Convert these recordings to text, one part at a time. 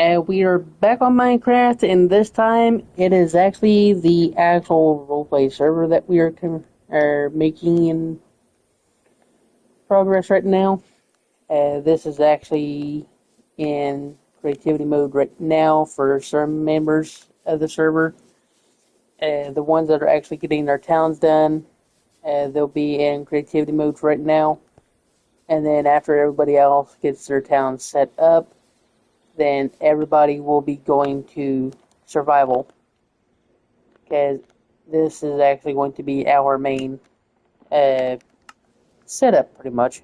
We are back on Minecraft, and this time it is actually the actual roleplay server that we are making in progress right now. This is actually in creativity mode right now for some members of the server. The ones that are actually getting their towns done, they'll be in creativity mode right now. And then after everybody else gets their towns set up, then everybody will be going to survival, because this is actually going to be our main setup, pretty much.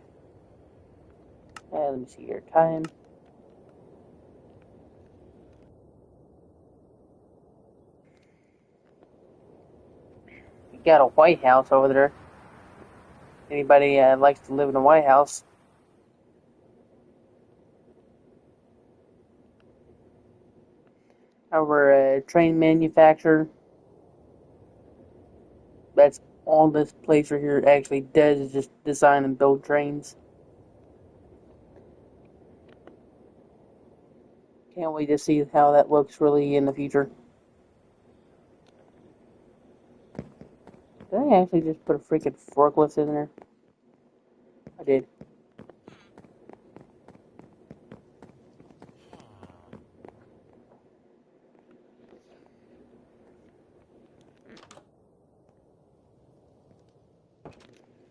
Let me see your time. We got a White House over there. Anybody likes to live in a White House? Our train manufacturer. That's all this place right here actually does, is just design and build trains. Can't wait to see how that looks really in the future. Did I actually just put a freaking forklift in there? I did.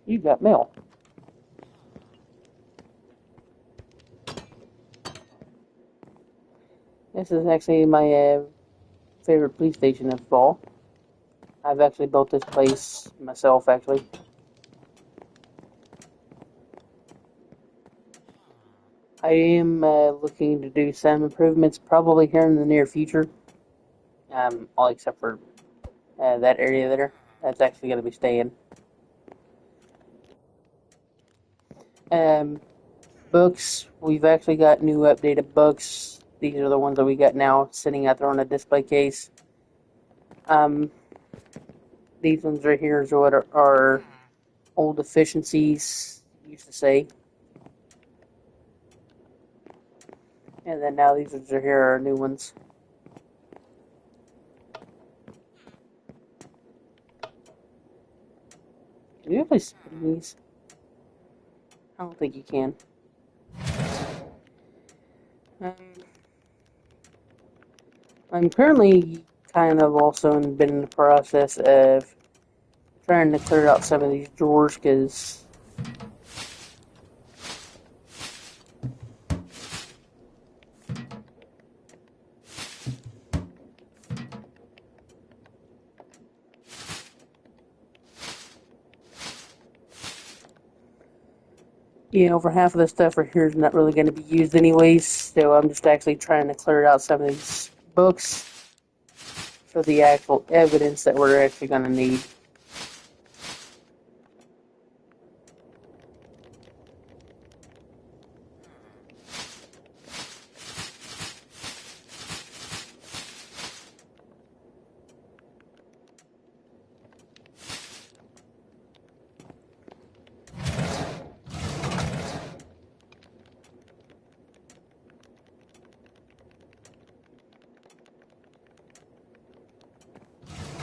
You got mail. This is actually my favorite police station of all. I've actually built this place myself, actually. I am looking to do some improvements probably here in the near future. All except for that area there. That's actually going to be staying. Books. We've actually got new updated books. These are the ones that we got now sitting out there on a display case. These ones right here is what are old deficiencies, used to say. And then now these ones are here are new ones. Can you actually spin these? I don't think you can. I'm currently kind of also been in the process of trying to clear out some of these drawers, because over half of the stuff right here is not really going to be used anyways, so I'm just actually trying to clear out some of these books for the actual evidence that we're actually going to need.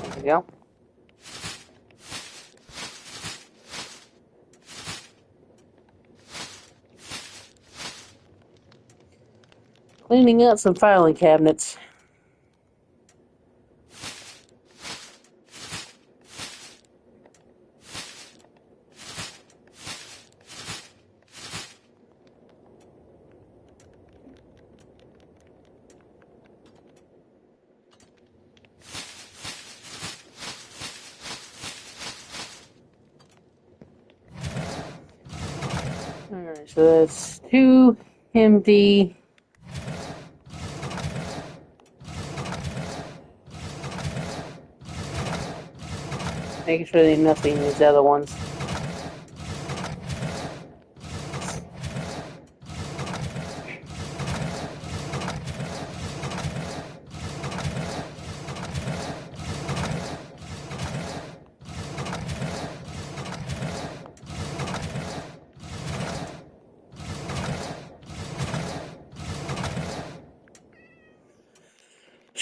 There we go. Cleaning out some filing cabinets. Alright, so that's 2 empty. Making sure there's nothing in these other ones.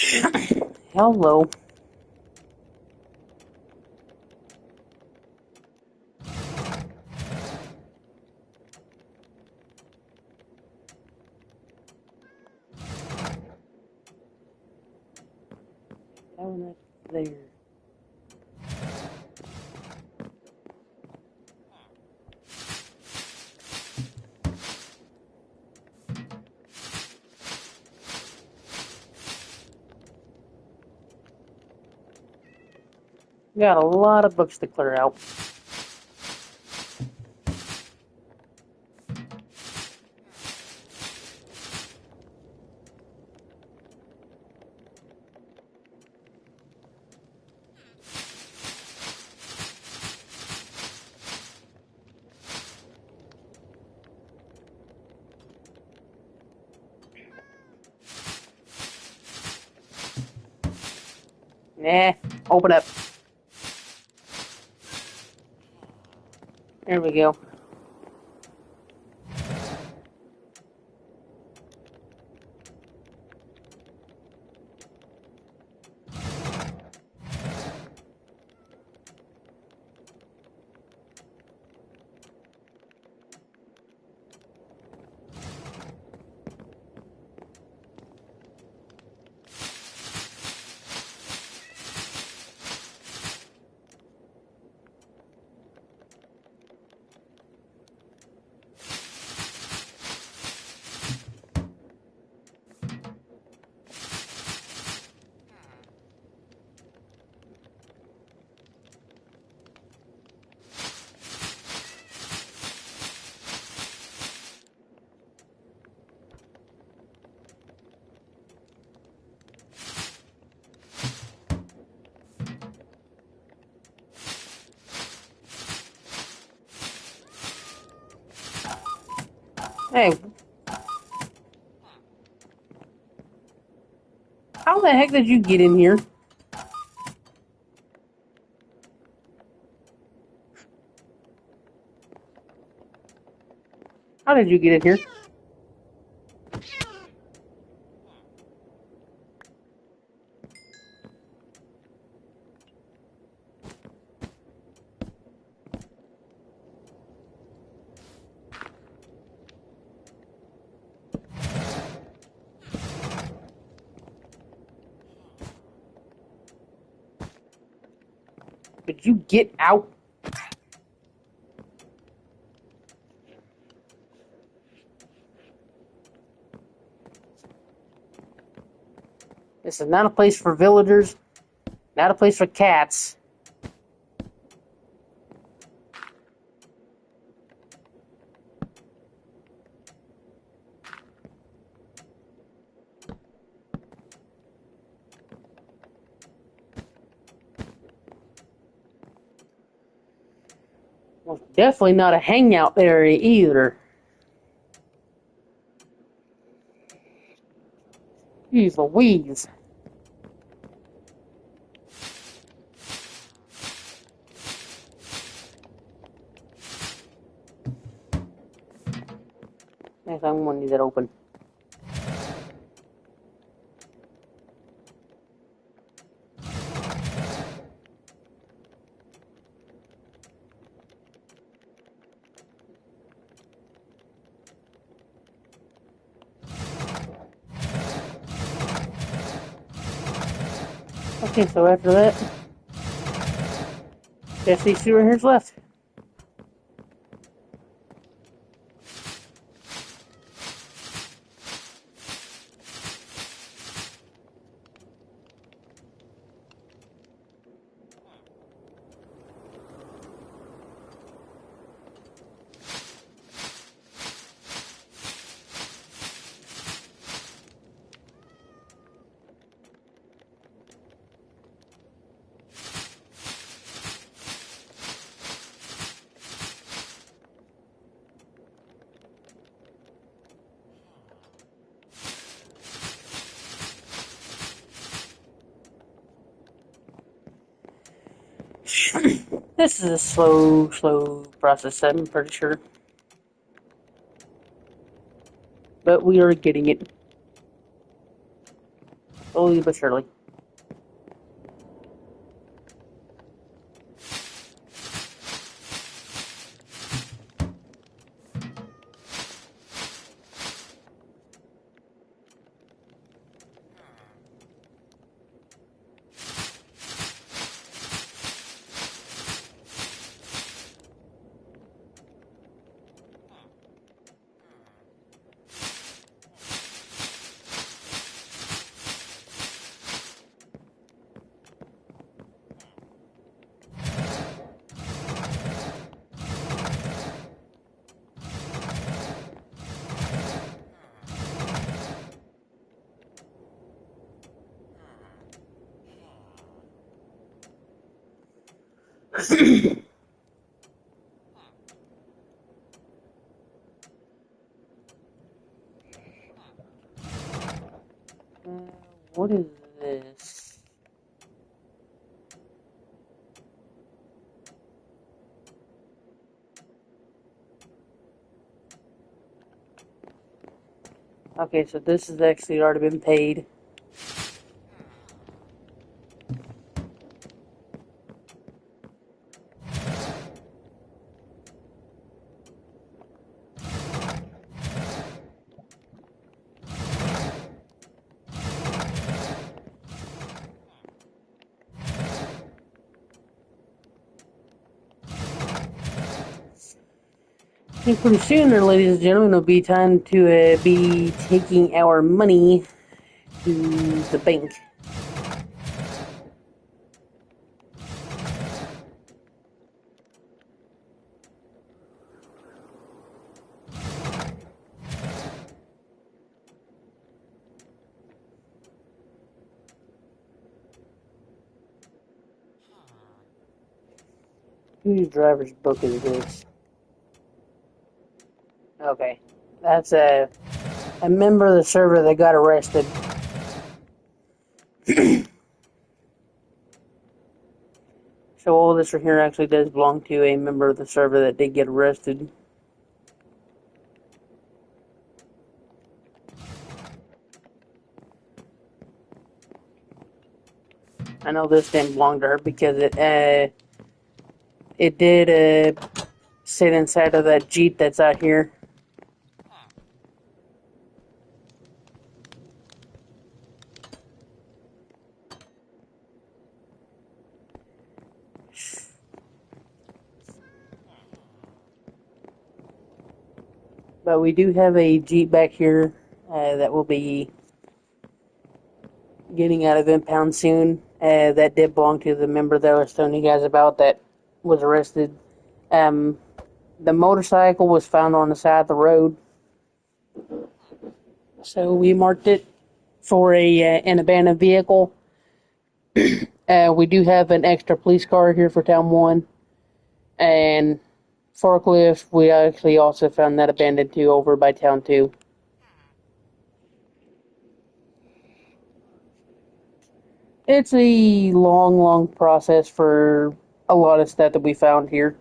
Hello. How am I there? Got a lot of books to clear out. Nah, open up. There we go. Hey, how the heck did you get in here? How did you get in here? Did you get out? This is not a place for villagers, not a place for cats. Well, definitely not a hangout area either. Jeez Louise. Next time I'm gonna need that open. Okay, so after that, let's see what here's left. This is a slow process, I'm pretty sure. But we are getting it. Slowly but surely. What is this? Okay, so this has actually already been paid. And pretty soon, there, ladies and gentlemen, it'll be time to be taking our money to the bank. Whose driver's book is this? Okay, that's a member of the server that got arrested. So all this right here actually does belong to a member of the server that did get arrested. I know this didn't belong to her because it did sit inside of that Jeep that's out here. But we do have a Jeep back here that will be getting out of impound soon. That did belong to the member that I was telling you guys about that was arrested. The motorcycle was found on the side of the road. So we marked it for an abandoned vehicle. We do have an extra police car here for Town 1. And forklift, we actually also found that abandoned too over by Town 2. It's a long, long process for a lot of stuff that we found here.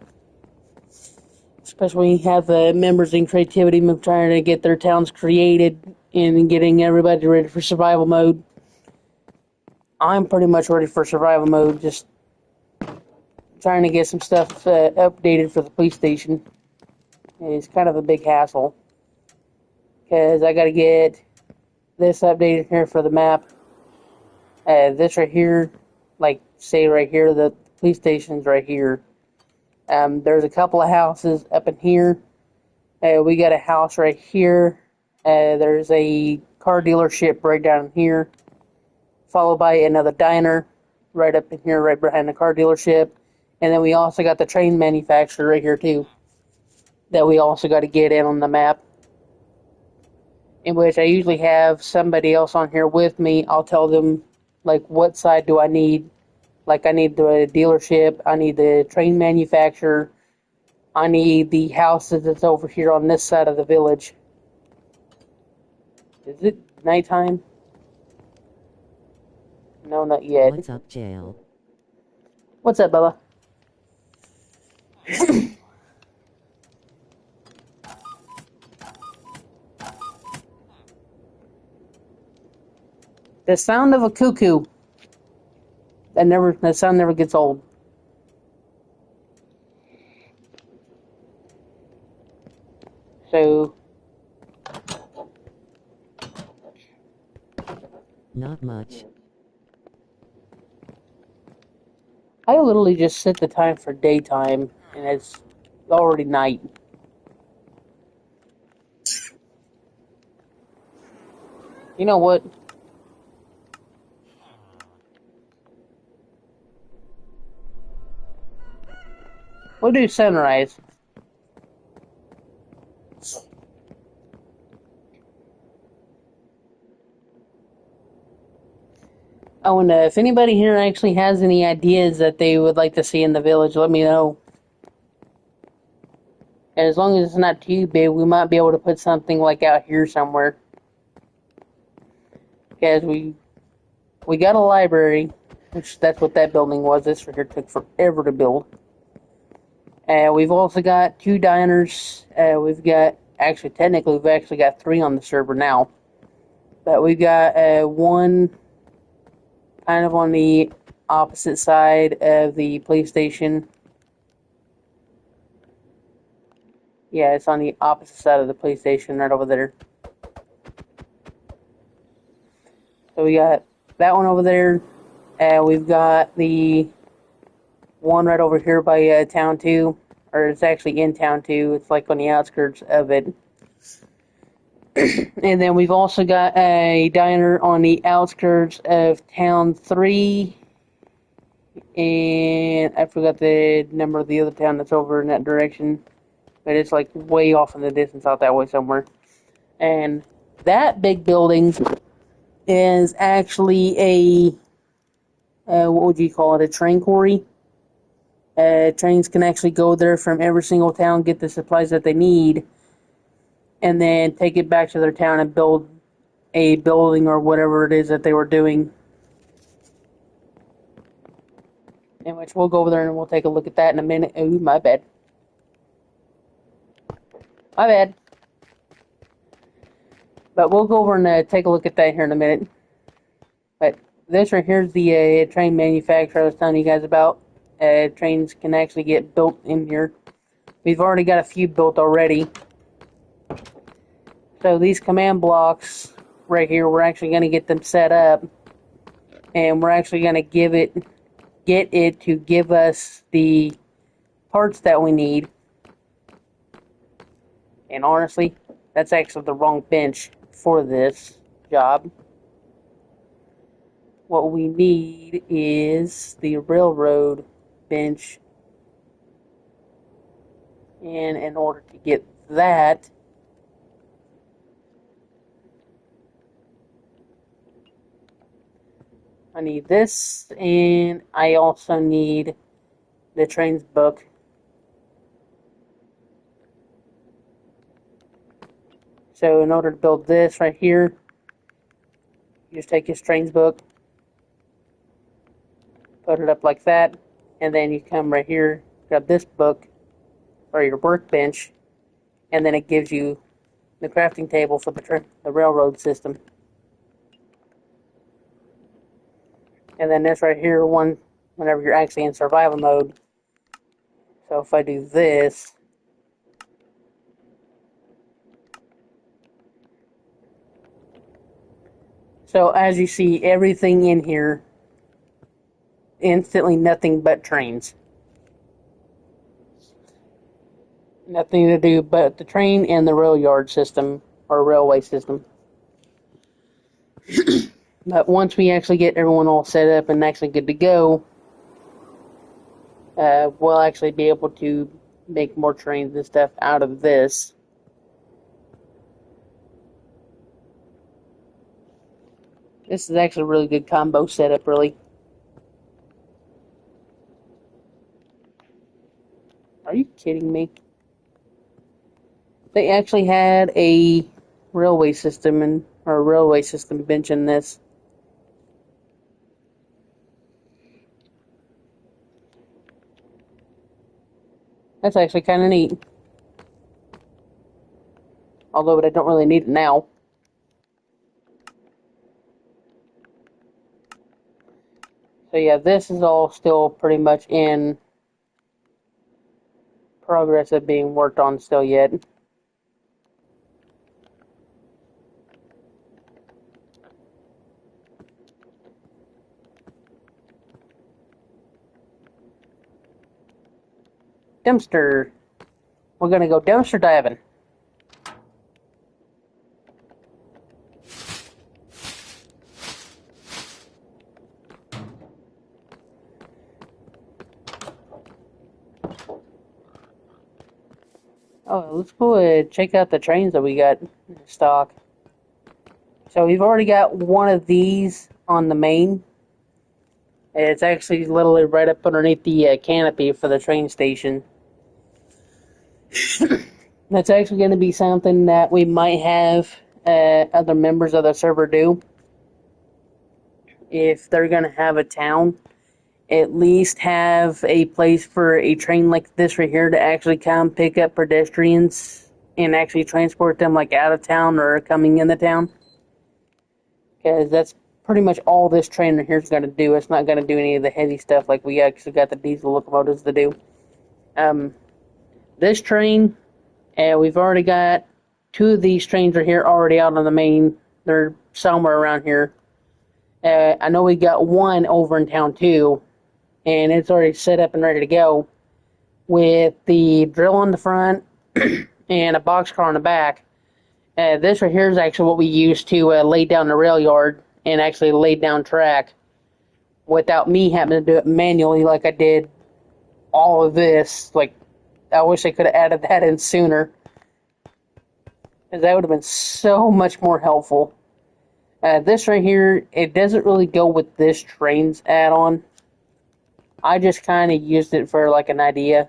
Especially when you have members in creativity trying to get their towns created and getting everybody ready for survival mode. I'm pretty much ready for survival mode, just trying to get some stuff updated for the police station. It's kind of a big hassle. Because I gotta get this updated here for the map. This right here, like say right here, the police station's right here. There's a couple of houses up in here. We got a house right here. There's a car dealership right down here, followed by another diner right up in here, right behind the car dealership. And then we also got the train manufacturer right here too, that we also got to get in on the map. In which I usually have somebody else on here with me. I'll tell them, like, what side do I need? Like, I need the dealership, I need the train manufacturer, I need the house that's over here on this side of the village. Is it nighttime? No, not yet. What's up, Jail? What's up, Bella? The sound of a cuckoo. That sound never gets old. So, not much. I literally just set the time for daytime, and it's already night. You know what? We'll do sunrise. Oh, and if anybody here actually has any ideas that they would like to see in the village, let me know. And as long as it's not too big, we might be able to put something like out here somewhere. Because we got a library, which that's what that building was. This right here took forever to build. We've also got 2 diners. Technically, we've actually got 3 on the server now. But we've got one kind of on the opposite side of the police station. Yeah, it's on the opposite side of the police station, right over there. So we got that one over there. We've got the one right over here by town 2. Or it's actually in town 2. It's like on the outskirts of it. And then we've also got a diner on the outskirts of town 3. And I forgot the number of the other town that's over in that direction. But it's like way off in the distance out that way somewhere. And that big building is actually what would you call it, a train quarry. Trains can actually go there from every single town, get the supplies that they need, and then take it back to their town and build a building or whatever it is that they were doing. In which we'll go over there and we'll take a look at that in a minute. Ooh, my bad. My bad. But we'll go over and take a look at that here in a minute. But this right here is the train manufacturer I was telling you guys about. Trains can actually get built in here. We've already got a few built already. So these command blocks right here, we're actually going to get them set up. And we're actually going to get it to give us the parts that we need. And honestly, that's actually the wrong bench for this job. What we need is the railroad bench. And in order to get that, I need this, and I also need the trains book. So in order to build this right here, you just take this trains book, put it up like that, and then you come right here, grab this book, or your workbench, and then it gives you the crafting table for the railroad system. And then this right here, whenever you're actually in survival mode. So if I do this, so as you see, everything in here, instantly nothing but trains. Nothing to do but the train and the rail yard system, or railway system. But once we actually get everyone all set up and actually good to go, we'll actually be able to make more trains and stuff out of this. This is actually a really good combo setup, really. Are you kidding me? They actually had a railway system or a railway system bench in this. That's actually kind of neat. Although I don't really need it now. So yeah, this is all still pretty much in progress of being worked on still yet. Dumpster. We're gonna go dumpster diving. Oh, let's go and check out the trains that we got in stock. So we've already got one of these on the main. It's actually literally right up underneath the canopy for the train station. That's actually going to be something that we might have other members of the server do. If they're going to have a town, at least have a place for a train like this right here to actually come pick up pedestrians and actually transport them like out of town or coming into town. Because that's pretty much all this train right here is going to do. It's not going to do any of the heavy stuff like we actually got the diesel locomotives to do. This train, we've already got two of these trains right here already out on the main. They're somewhere around here. I know we got one over in town too, and it's already set up and ready to go with the drill on the front and a boxcar on the back. This right here is actually what we use to lay down the rail yard and actually lay down track without me having to do it manually like I did all of this. Like, I wish I could have added that in sooner, because that would have been so much more helpful. This right here, it doesn't really go with this train's add-on. I just kind of used it for like an idea.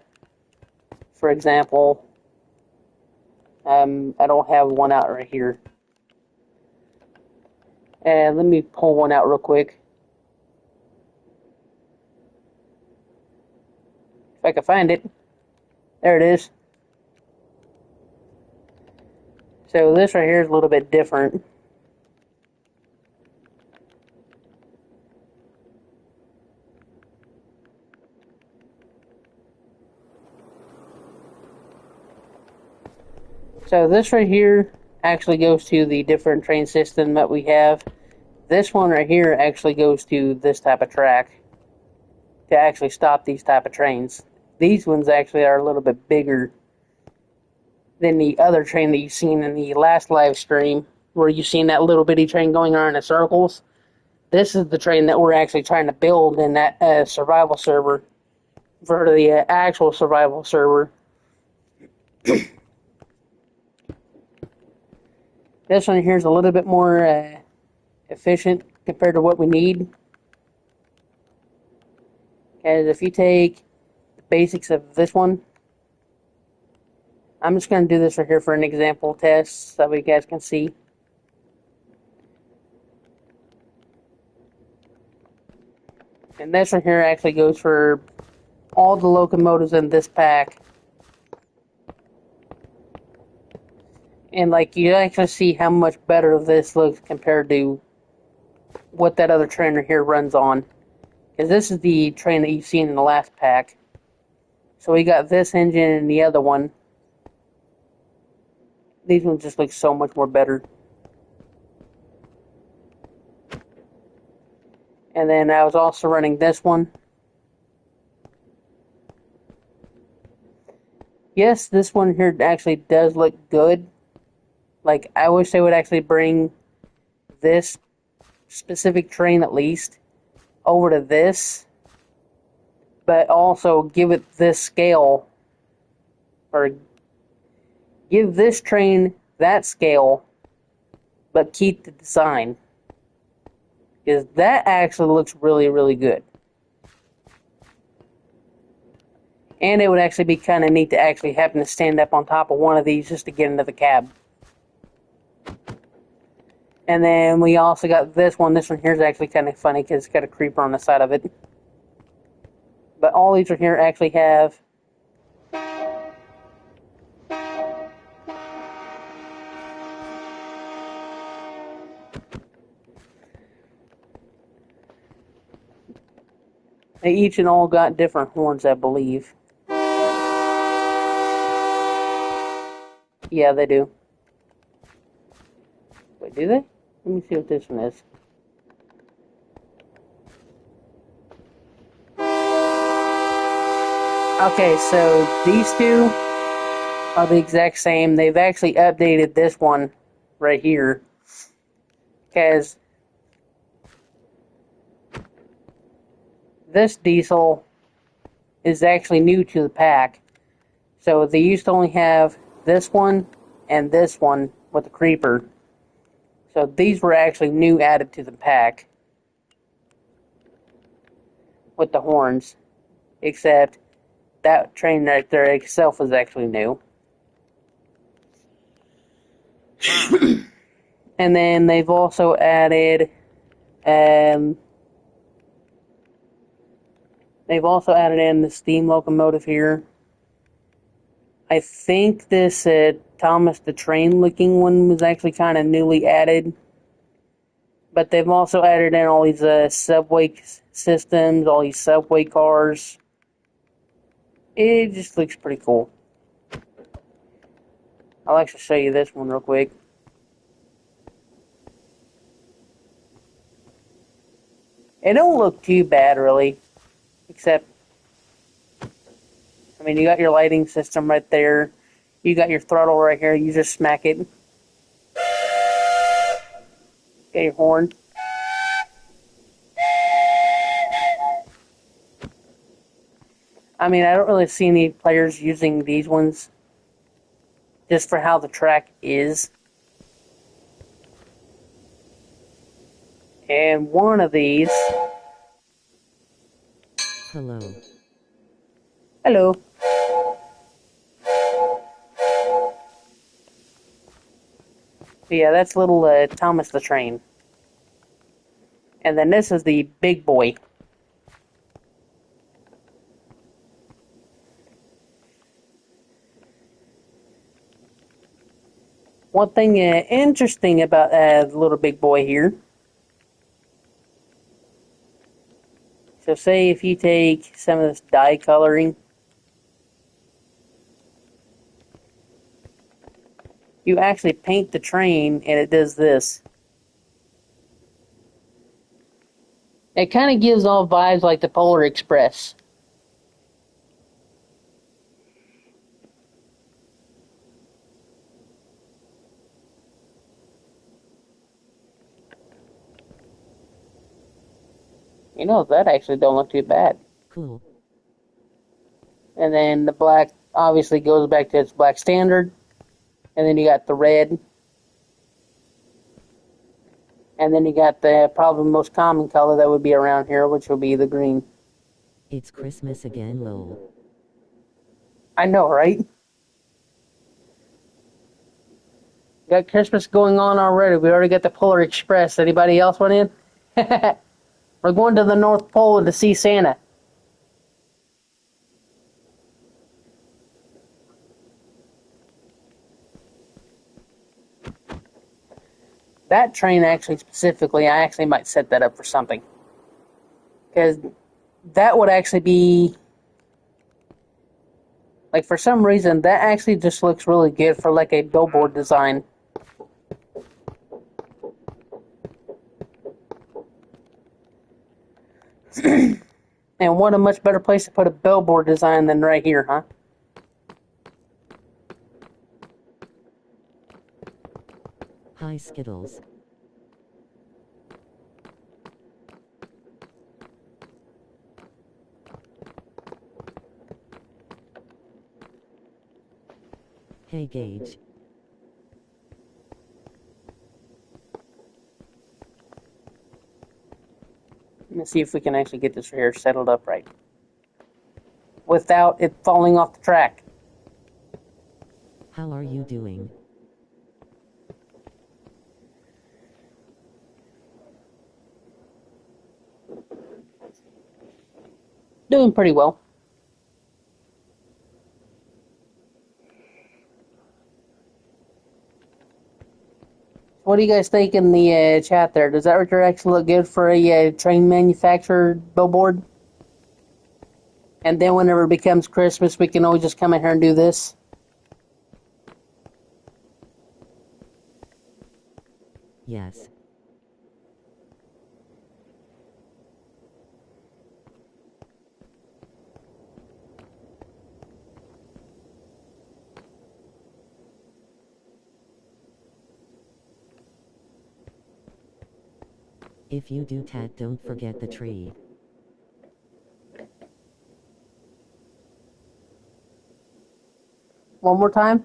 For example, I don't have one out right here. Let me pull one out real quick. If I can find it. There it is. So this right here is a little bit different. So this right here actually goes to the different train system that we have. This one right here actually goes to this type of track to actually stop these type of trains. These ones actually are a little bit bigger than the other train that you've seen in the last live stream, where you've seen that little bitty train going around in circles. This is the train that we're actually trying to build in that survival server, for the actual survival server. This one here is a little bit more efficient compared to what we need. Because if you take the basics of this one, I'm just going to do this right here for an example test so you guys can see. And this right here actually goes for all the locomotives in this pack. And like, you actually see how much better this looks compared to what that other train right here runs on. Because this is the train that you've seen in the last pack. So we got this engine and the other one. These ones just look so much more better. And then I was also running this one. Yes, this one here actually does look good. Like, I wish they would actually bring this specific train at least over to this, but also give it this scale, or give this train that scale, but keep the design, because that actually looks really, really good. And it would actually be kind of neat to actually happen to stand up on top of one of these just to get into the cab. And then we also got this one. This one here is actually kind of funny because it's got a creeper on the side of it. But all these are here actually have They each and all got different horns, I believe. Yeah, they do. Wait, do they? Let me see what this one is. Okay, so these two are the exact same. They've actually updated this one right here. Because this diesel is actually new to the pack. So they used to only have this one and this one with the creeper. So these were actually new added to the pack with the horns. Except that train right there itself is actually new. And then they've also added in the steam locomotive here. I think this Thomas the Train looking one was actually kind of newly added. But they've also added in all these subway systems, all these subway cars. It just looks pretty cool. I'll actually show you this one real quick. It don't look too bad, really. Except, I mean, you got your lighting system right there. You got your throttle right here. You just smack it. Get your horn. I mean, I don't really see any players using these ones just for how the track is. And one of these... Hello. Hello. Yeah, that's little Thomas the Train. And then this is the big boy. One thing interesting about the little big boy here. So say if you take some of this dye coloring, you actually paint the train and it does this. It kind of gives all vibes like the Polar Express. You know, that actually don't look too bad. Cool. And then the black obviously goes back to its black standard. And then you got the red. And then you got the probably most common color that would be around here, which will be the green. It's Christmas again, lol. I know, right? Got Christmas going on already. We already got the Polar Express. Anybody else want in? We're going to the North Pole to see Santa. That train actually specifically, I actually might set that up for something. Because that would actually be... Like, for some reason, that actually just looks really good for, like, a billboard design. And what a much better place to put a billboard design than right here, huh? Hi, Skittles. Hey, Gage. Let's see if we can actually get this here settled up right. Without it falling off the track. How are you doing? Doing pretty well. What do you guys think in the chat there? Does that actually look good for a train manufacturer billboard? And then whenever it becomes Christmas, we can always just come in here and do this. Yes. If you do that, don't forget the tree. One more time.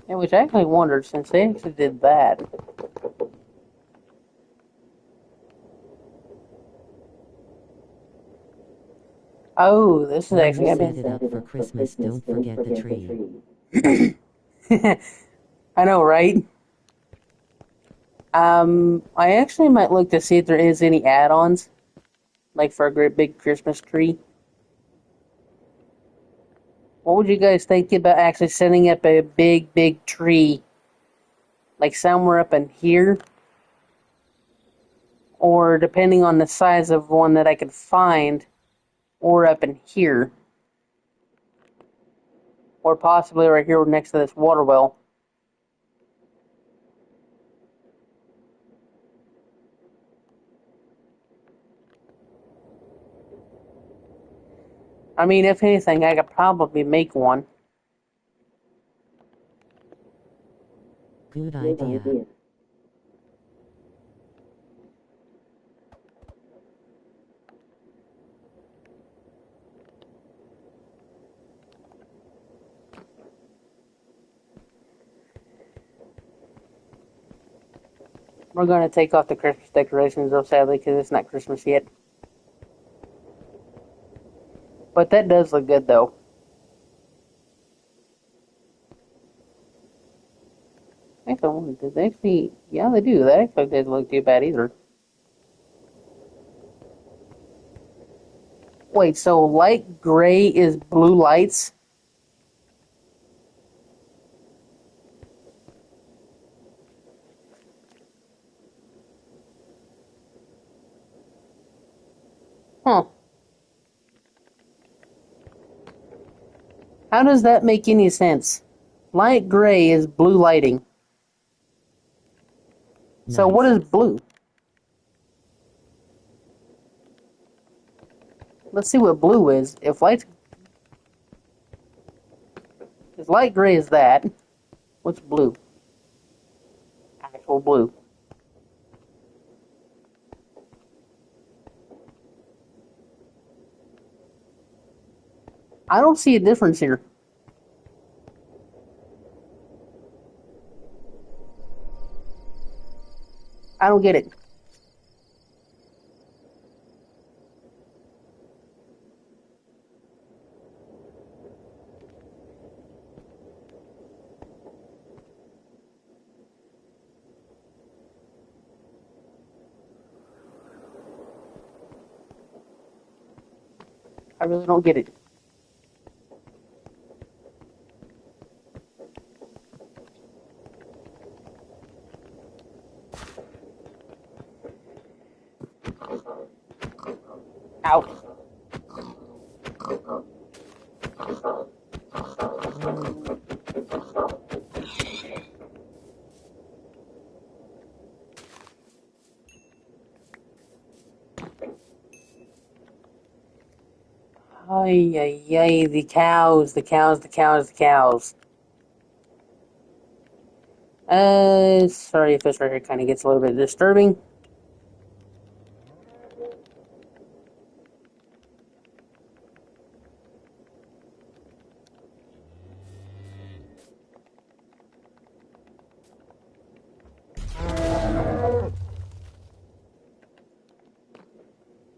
And which I actually wondered, since they actually did that. Oh, this is When actually you going set it up for Christmas, don't forget the tree. to be... I know, right? I actually might look to see if there is any add-ons, like for a great big Christmas tree. What would you guys think about actually setting up a big tree, like somewhere up in here? Or depending on the size of one that I could find, or up in here. Or possibly right here next to this water well. I mean, if anything, I could probably make one. Good idea. We're going to take off the Christmas decorations, though, sadly, because it's not Christmas yet. But that does look good, though. Actually, did they actually... Yeah, they do. That actually doesn't look too bad either. Wait, so light gray is blue lights? Huh. How does that make any sense? Light gray is blue lighting. So what Nice. is blue? Let's see what blue is. If light gray is that, what's blue? Actual blue. I don't see a difference here. I don't get it. I really don't get it. Out. Ay, ay, ay, the cows, the cows, the cows, the cows. Sorry if this right here kind of gets a little bit disturbing.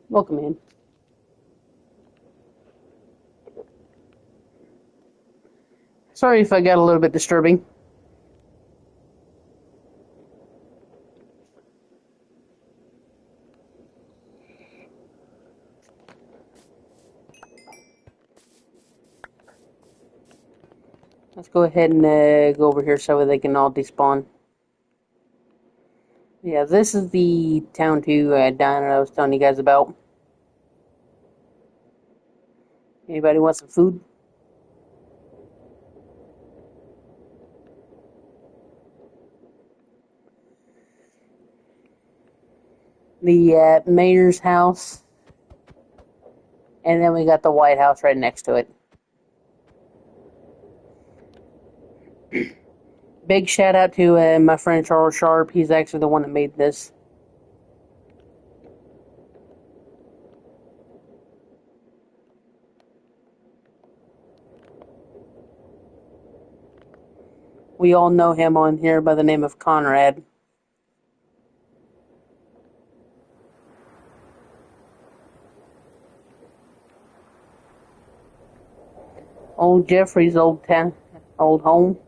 Welcome in. Sorry if I got a little bit disturbing. Let's go ahead and go over here so they can all despawn. Yeah, this is the Town 2 diner I was telling you guys about. Anybody want some food? The mayor's house, and then we got the White House right next to it. Big shout out to my friend Charles Sharp. He's actually the one that made this. We all know him on here by the name of Conrad. Old Jeffrey's old home.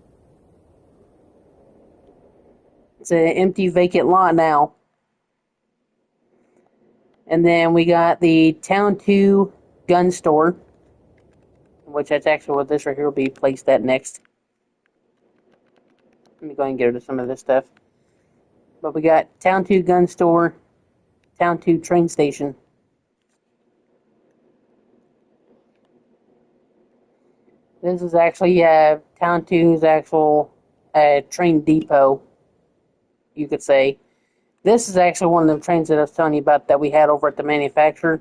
It's an empty, vacant lot now. And then we got the Town 2 gun store, which that's actually what this right here will be placed at next. Let me go ahead and get rid of some of this stuff. But we got Town 2 gun store, Town 2 train station. This is actually Town 2's actual train depot, you could say. This is actually one of the trains that I was telling you about that we had over at the manufacturer.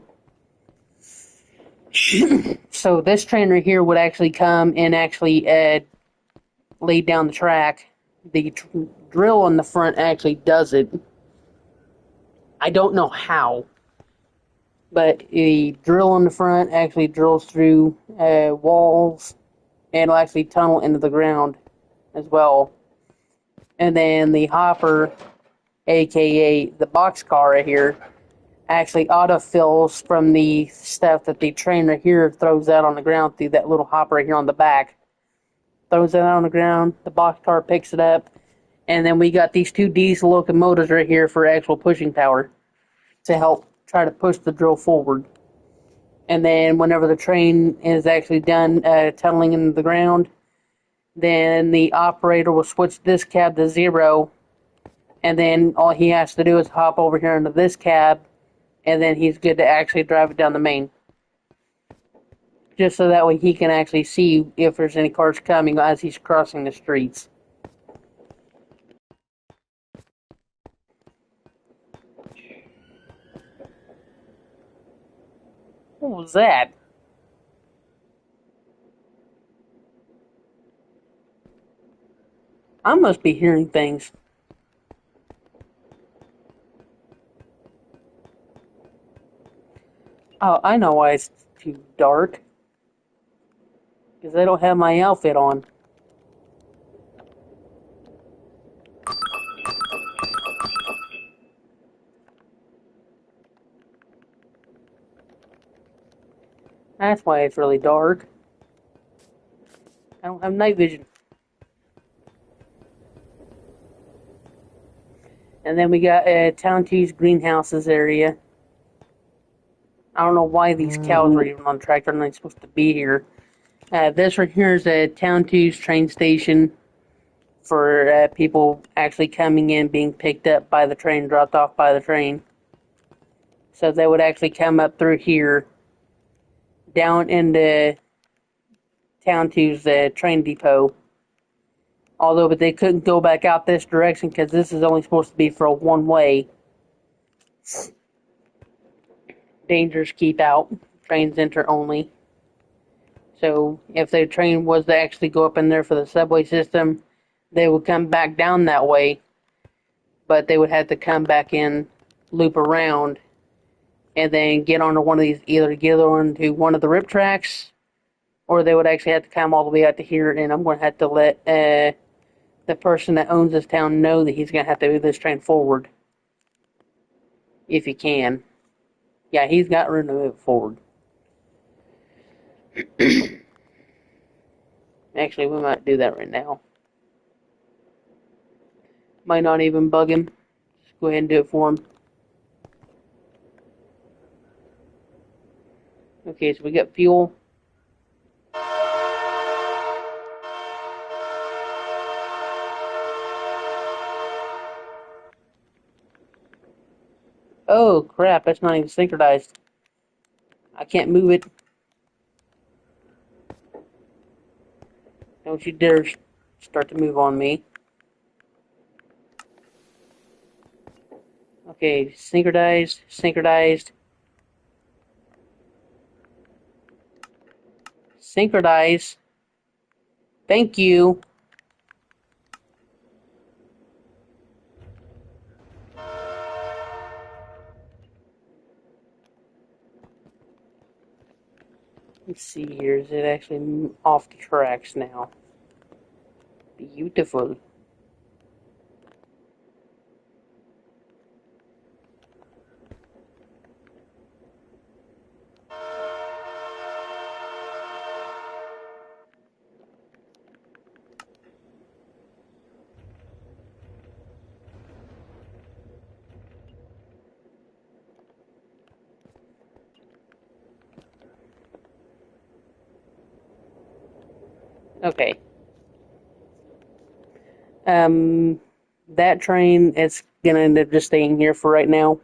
So this train right here would actually come and actually lay down the track. The drill on the front actually does it. I don't know how, but the drill on the front actually drills through walls and it'll actually tunnel into the ground as well. And then the hopper, aka the boxcar right here, actually autofills from the stuff that the train right here throws out on the ground through that little hopper right here on the back. Throws it out on the ground, the boxcar picks it up, and then we got these two diesel locomotives right here for actual pushing power to help try to push the drill forward. And then whenever the train is actually done tunneling into the ground, then the operator will switch this cab to 0, and then all he has to do is hop over here into this cab, and then he's good to actually drive it down the main. Just so that way he can actually see if there's any cars coming as he's crossing the streets. What was that? I must be hearing things. Oh, I know why it's too dark. Because I don't have my outfit on. That's why it's really dark. I don't have night vision. And then we got Town 2's greenhouses area. I don't know why these cows are even on the track. They're not supposed to be here. This right here is a Town 2's train station for people actually coming in, being picked up by the train, dropped off by the train. So they would actually come up through here, down into Town 2's train depot. Although, but they couldn't go back out this direction because this is only supposed to be for a one-way. Dangers keep out. Trains enter only. So if the train was to actually go up in there for the subway system, they would come back down that way, but they would have to come back in, loop around, and then get onto one of these, either get onto one of the rip tracks, or they would actually have to come all the way out to here, and I'm going to have to let the person that owns this town know that he's going to have to move this train forward. If he can. Yeah, he's got room to move it forward. Actually, we might do that right now. Might not even bug him. Just go ahead and do it for him. Okay, so we got fuel. Oh crap, that's not even synchronized. I can't move it. Don't you dare start to move on me. Okay, synchronized, synchronized, synchronize. Thank you. Let's see here. Is it actually off the tracks now? Beautiful. Okay. Um, that train is gonna end up just staying here for right now.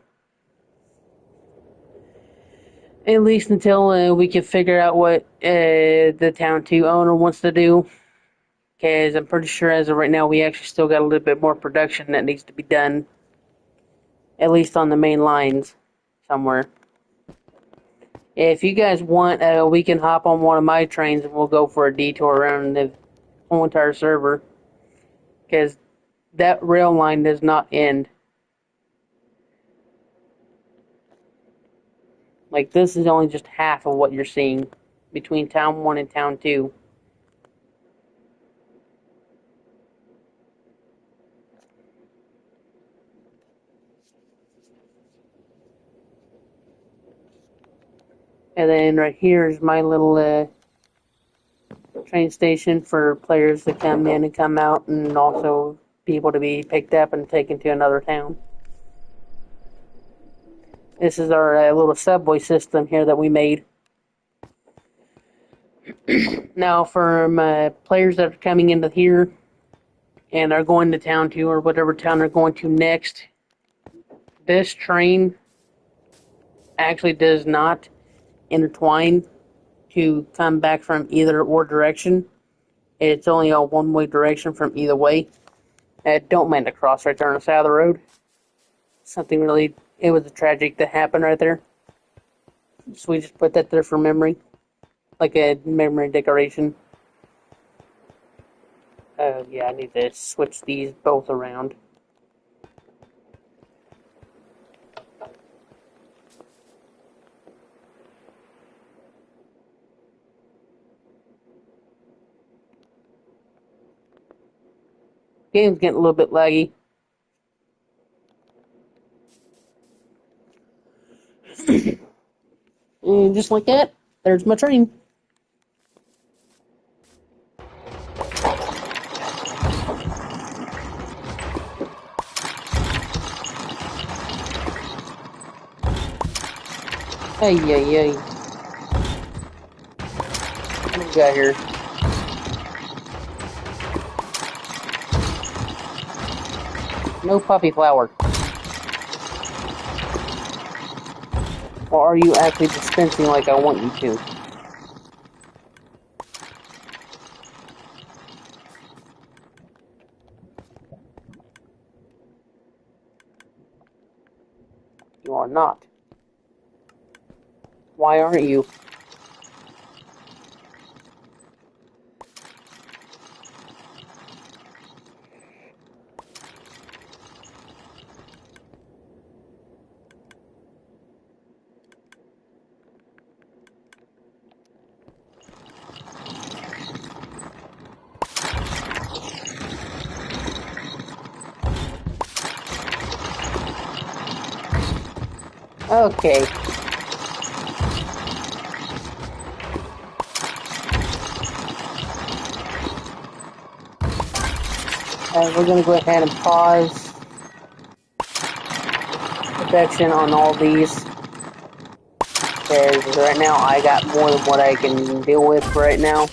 At least until we can figure out what the Town 2 owner wants to do. Because I'm pretty sure as of right now, we actually still got a little bit more production that needs to be done. At least on the main lines somewhere. If you guys want, we can hop on one of my trains and we'll go for a detour around the whole entire server. Because that rail line does not end. Like, this is only just half of what you're seeing between Town 1 and Town 2. And then right here is my little train station for players to come in and come out, and also people to be picked up and taken to another town. This is our little subway system here that we made. Now, for players that are coming into here and are going to Town 2 or whatever town they're going to next, this train actually does not intertwine to come back from either or direction. It's only a one-way direction from either way. Don't mind the cross right there on the side of the road. Something really, it was a tragic that happened right there. So we just put that there for memory, like a memory decoration. Yeah, I need to switch these both around. Game's getting a little bit laggy. And just like that, there's my train. Hey, hey, hey. What do we got here? No poppy flower. Or are you actually dispensing like I want you to? You are not. Why aren't you? Okay. We're going to go ahead and pause production on all these. Because right now I got more than what I can deal with right now.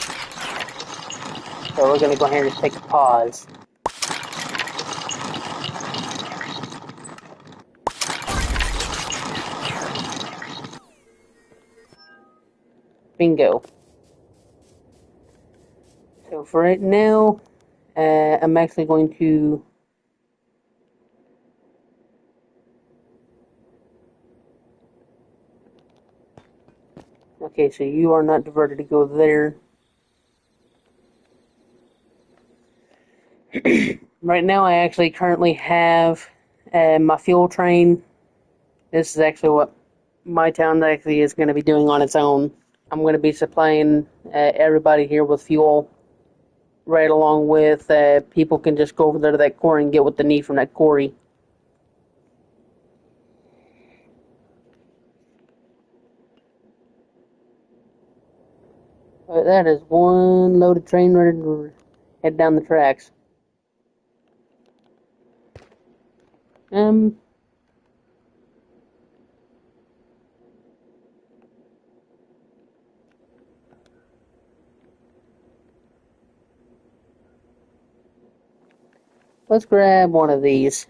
So we're going to go ahead and just take a pause. Bingo. So for right now, I'm actually going to okay, so you are not diverted to go there. Right now, I actually currently have my fuel train. This is actually what my town actually is going to be doing on its own. I'm going to be supplying everybody here with fuel, right along with people can just go over there to that quarry and get what they need from that quarry. That is one loaded train ready to head down the tracks. Let's grab one of these.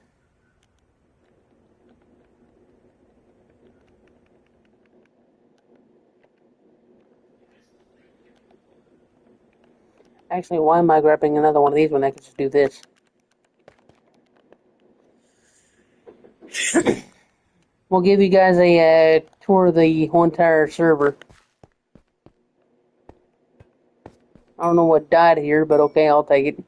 Actually, why am I grabbing another one of these when I can just do this? We'll give you guys a tour of the whole entire server. I don't know what died here, but okay, I'll take it.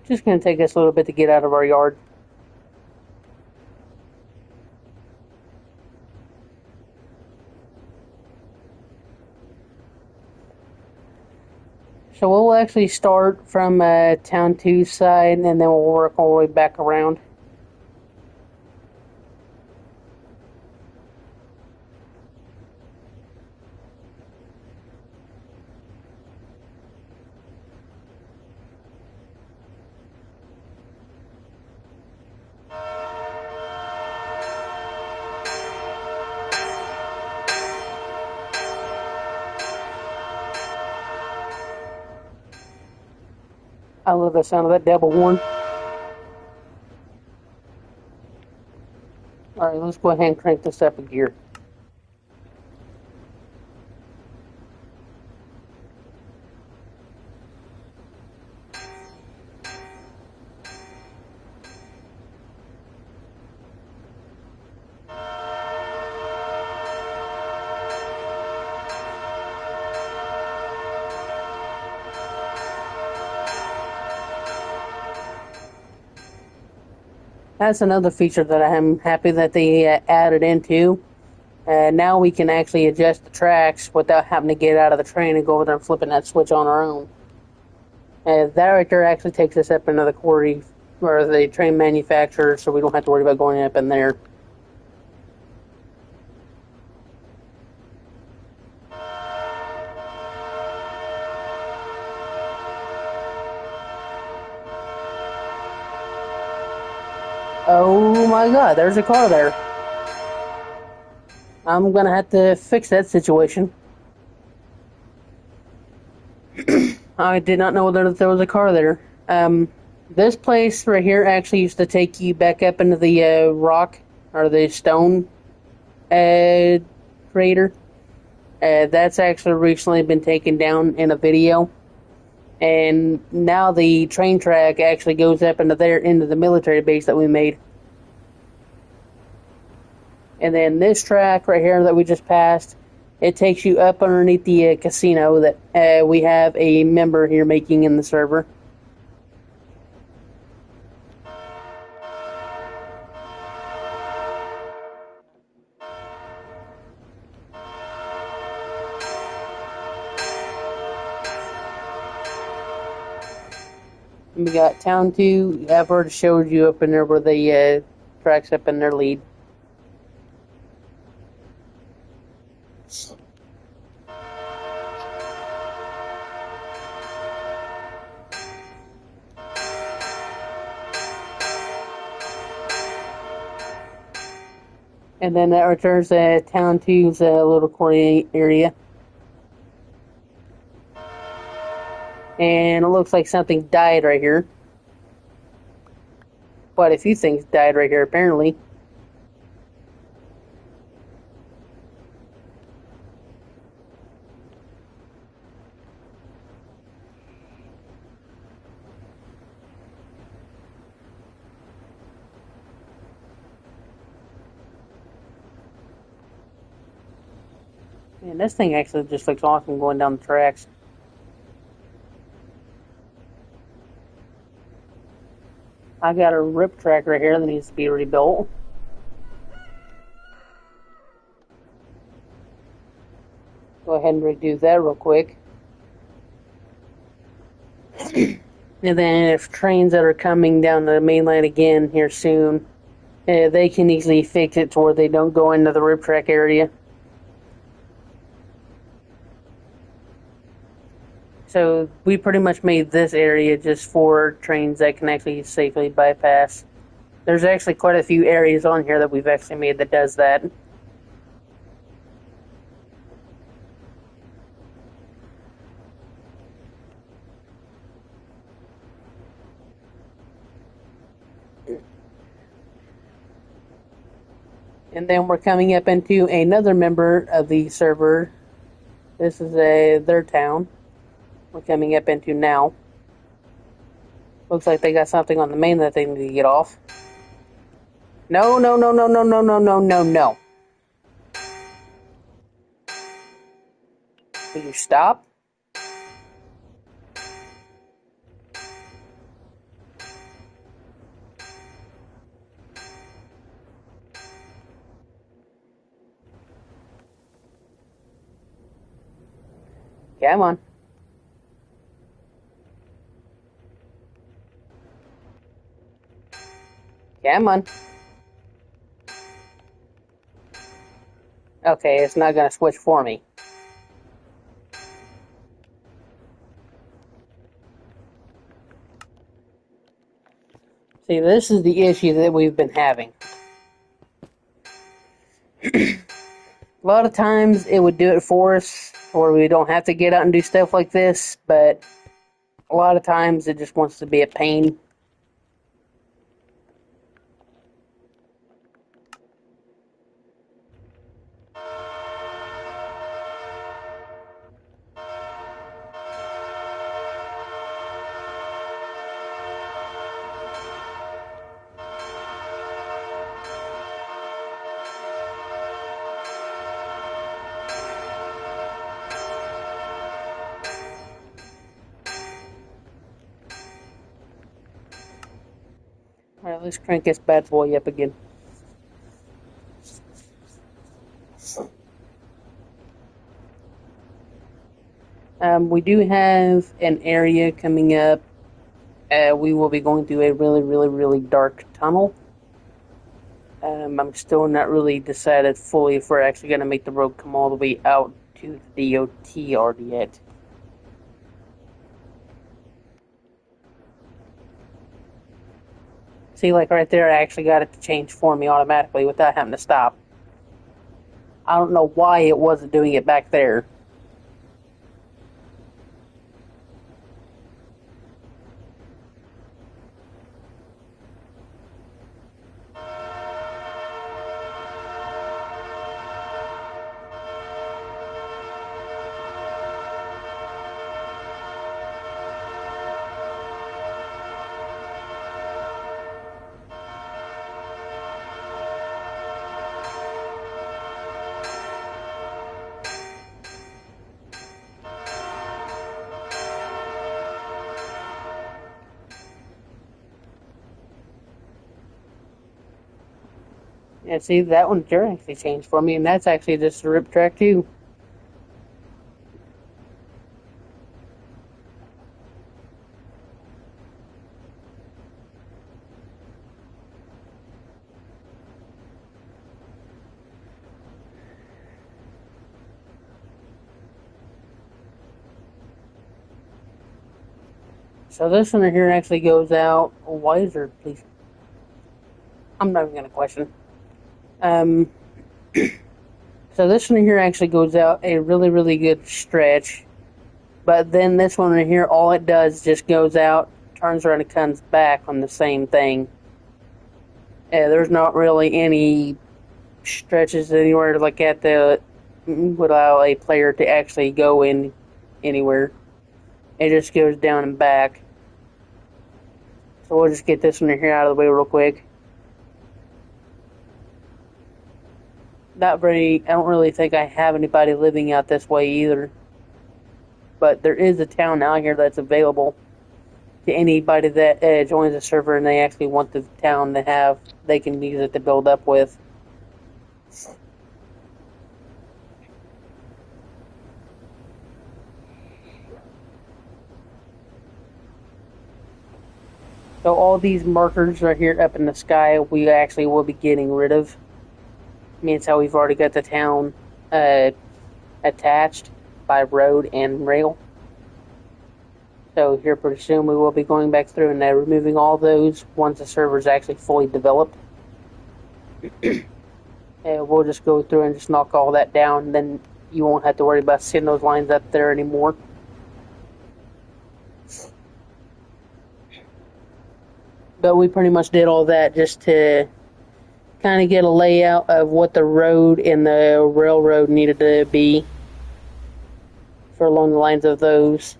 Just gonna take us a little bit to get out of our yard. So we'll actually start from Town 2 side, and then we'll work all the way back around. I love the sound of that devil horn. Alright, let's go ahead and crank this up a gear. That's another feature that I am happy that they added into. Now we can actually adjust the tracks without having to get out of the train and go over there and flipping that switch on our own. That right there actually takes us up into the quarry or the train manufacturer, so we don't have to worry about going up in there. Oh my god, there's a car there. I'm gonna have to fix that situation. I did not know that there was a car there. This place right here actually used to take you back up into the rock or the stone crater. That's actually recently been taken down in a video. And now the train track actually goes up into there, into the military base that we made. And then this track right here that we just passed, it takes you up underneath the casino that we have a member here making in the server. And we got Town 2. I've already showed you up in there where the track's up in their lead. And then that returns Town 2's little quarry area. And it looks like something died right here. Quite a few things died right here, apparently. Man, this thing actually just looks awesome going down the tracks. I got a rip track right here that needs to be rebuilt. Go ahead and redo that real quick. And then if trains that are coming down the main line again here soon, they can easily fix it to where they don't go into the rip track area. So we pretty much made this area just for trains that can actually safely bypass. There's actually quite a few areas on here that we've actually made that does that. And then we're coming up into another member of the server. This is their town. We're coming up into now. Looks like they got something on the main that they need to get off. No, no, no, no, no, no, no, no, no, no. Will you stop? Come on. Come on. Okay, it's not going to switch for me. See, this is the issue that we've been having. A lot of times it would do it for us, or we don't have to get out and do stuff like this, but a lot of times it just wants to be a pain. Alright, let's crank this bad boy up again. We do have an area coming up. We will be going through a really, really, really dark tunnel. I'm still not really decided fully if we're actually going to make the road come all the way out to the DOT already yet. See, like right there, I actually got it to change for me automatically without having to stop. I don't know why it wasn't doing it back there. Yeah, see, that one Jared actually changed for me, and that's actually just a rip track too. So this one here actually goes out. Why is there, please? I'm not even gonna question. Um, so this one here actually goes out a really, really good stretch. But then this one right here, all it does just goes out, turns around, and comes back on the same thing. There's not really any stretches anywhere like at the would allow a player to actually go in anywhere. It just goes down and back. So we'll just get this one here out of the way real quick. Not very. I don't really think I have anybody living out this way either. But there is a town out here that's available to anybody that joins the server and they actually want the town to have. They can use it to build up with. So all these markers right here up in the sky, we actually will be getting rid of. Means how we've already got the town attached by road and rail. So here pretty soon we will be going back through and removing all those once the server is actually fully developed. And we'll just go through and just knock all that down, and then you won't have to worry about seeing those lines up there anymore. But we pretty much did all that just to kind of get a layout of what the road and the railroad needed to be for along the lines of those.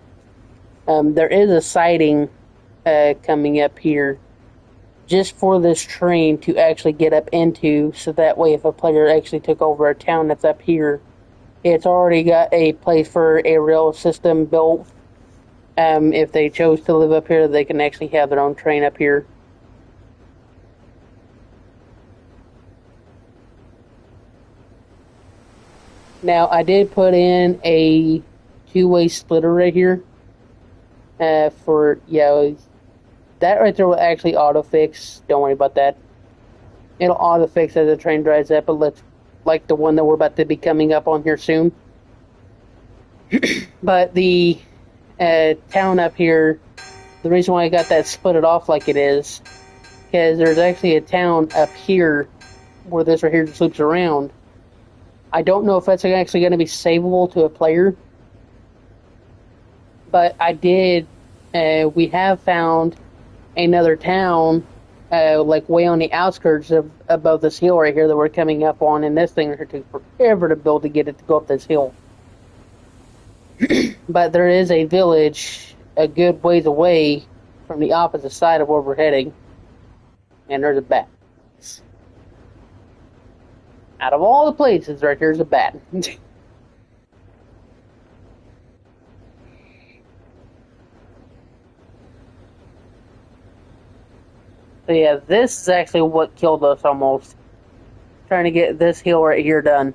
There is a siding coming up here just for this train to actually get up into, so that way if a player actually took over a town that's up here, it's already got a place for a rail system built. If they chose to live up here, they can actually have their own train up here. Now, I did put in a two-way splitter right here for, that right there will actually auto-fix. Don't worry about that. It'll auto-fix as the train drives up, but let's, like the one that we're about to be coming up on here soon. But the town up here, the reason why I got that split it off like it is, because there's actually a town up here where this right here just loops around. I don't know if that's actually going to be savable to a player, but I did. We have found another town, like way on the outskirts of above this hill right here that we're coming up on, and this thing took forever to build to get it to go up this hill. But there is a village a good ways away from the opposite side of where we're heading, and there's a bat. Out of all the places, right here's a bat. So yeah, this is actually what killed us almost. Trying to get this hill right here done.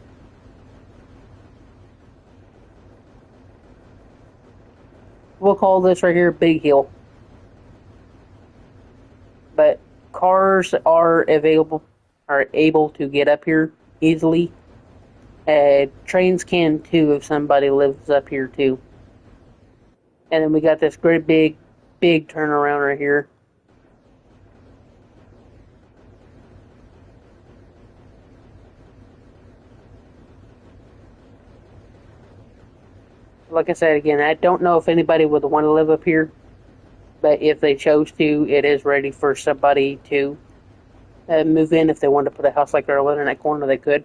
We'll call this right here Big Hill. But cars are able to get up here easily. Trains can too if somebody lives up here too. And then we got this great big turnaround right here. Like I said again, I don't know if anybody would want to live up here, but if they chose to, it is ready for somebody to move in. If they wanted to put a house like they're living in that corner, they could.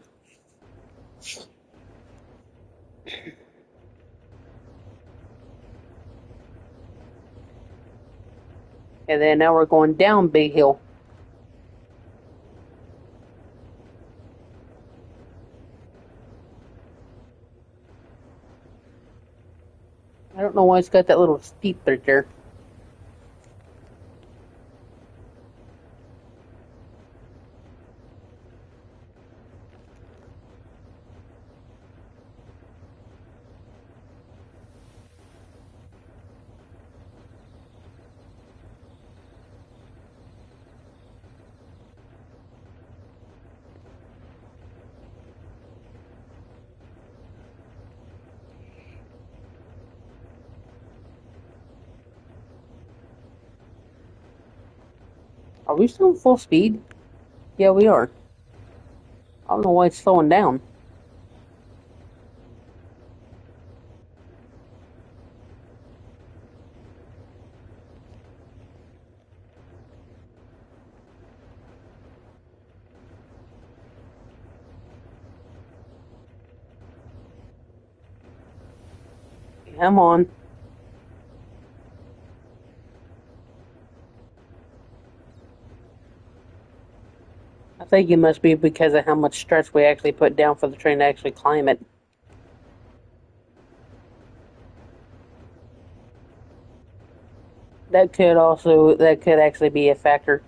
And then now we're going down Big Hill. I don't know why it's got that little steep right there. Are we still in full speed? Yeah, we are. I don't know why it's slowing down. Come on. I think it must be because of how much stress we actually put down for the train to actually climb it. That could actually be a factor.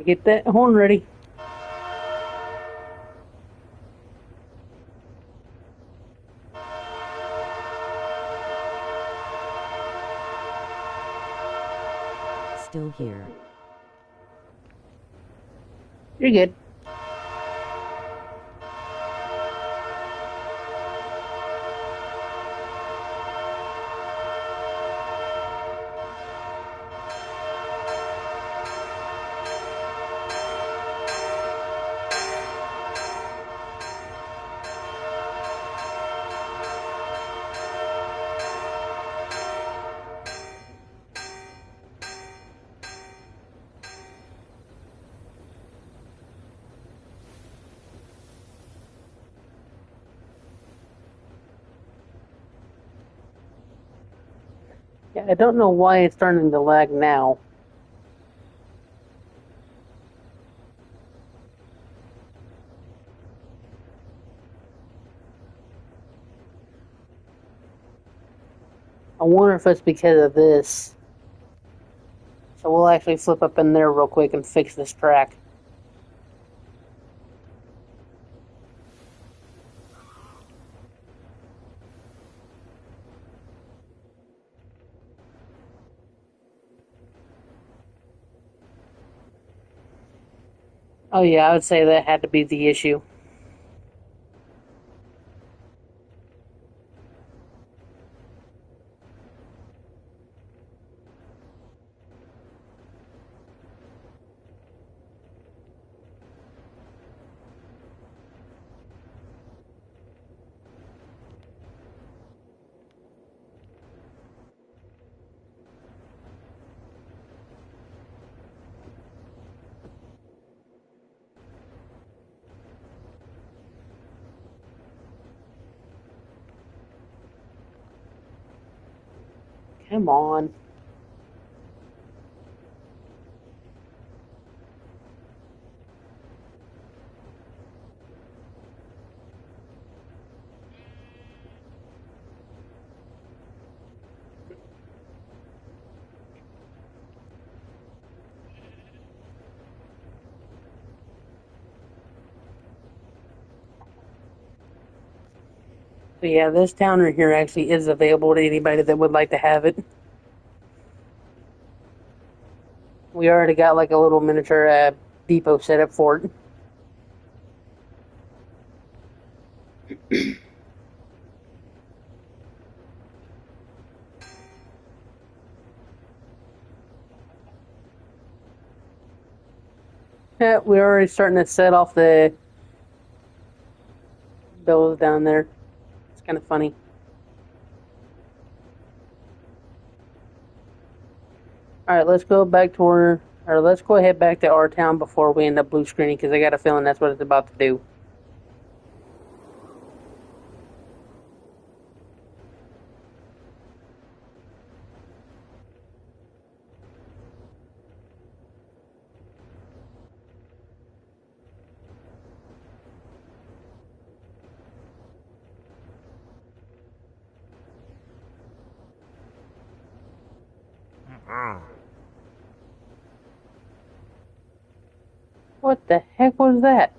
Get that horn ready. Still here. You're good. Yeah, I don't know why it's starting to lag now. I wonder if it's because of this. So we'll actually flip up in there real quick and fix this track. Oh yeah, I would say that had to be the issue. Come on. So yeah, this towner here actually is available to anybody that would like to have it. We already got like a little miniature depot set up for it. Yeah, we're already starting to set off the bills down there. It's kind of funny. All right, let's go back to or let's go ahead back to our town before we end up blue screening because I got a feeling that's what it's about to do. What the heck was that?